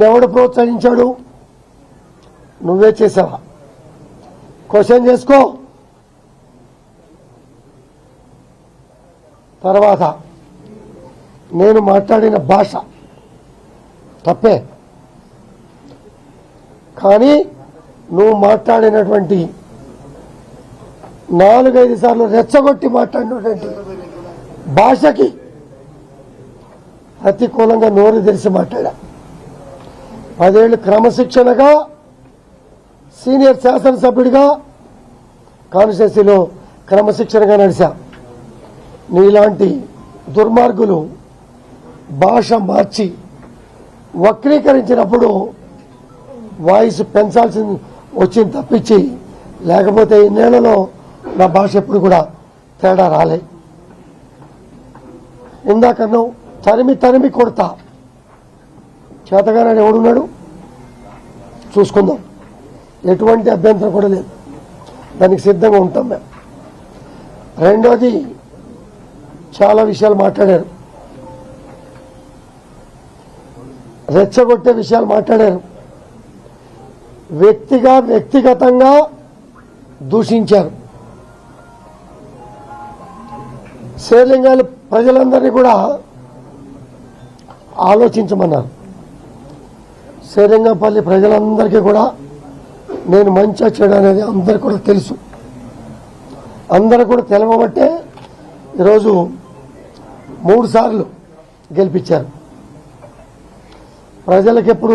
ఎవడు ప్రోత్సహించాడు? నువ్వే చేసావా? క్వశ్చన్ చేసుకో. తర్వాత నేను మాట్లాడిన భాష తప్పే, కానీ నువ్వు మాట్లాడినటువంటి 4-5 సార్లు రెచ్చగొట్టి మాట్లాడినటువంటి భాషకి ప్రతికూలంగా నోరు తెరిచి మాట్లాడా. 10 ఏళ్ళు క్రమశిక్షణగా సీనియర్ శాసనసభ్యుడిగా కాన్స్టిట్యూన్సీలో క్రమశిక్షణగా నడిచా. నీలాంటి దుర్మార్గులు భాష మార్చి వక్రీకరించినప్పుడు వాయిస్ పెంచాల్సి వచ్చింది తప్పించి, లేకపోతే ఈ నెలలో నా భాష ఎప్పుడు కూడా తేడా రాలే. ఇందాక నువ్వు తరిమి కొడతా, చేతగానే ఎవడున్నాడు చూసుకుందాం, ఎటువంటి అభ్యంతరం కూడా లేదు, దానికి సిద్ధంగా ఉంటాం మేము. రెండోది, చాలా విషయాలు మాట్లాడారు, రెచ్చగొట్టే విషయాలు మాట్లాడారు, వ్యక్తిగతంగా దూషించారు. శేర్లింగాల ప్రజలందరినీ కూడా ఆలోచించమన్నారు. శేరింగపల్లి ప్రజలందరికీ కూడా నేను మంచిగా చేయడం అనేది అందరికీ కూడా తెలుసు. అందరూ కూడా తెలవబట్టే ఈరోజు 3 సార్లు గెలిపించారు. ప్రజలకు ఎప్పుడు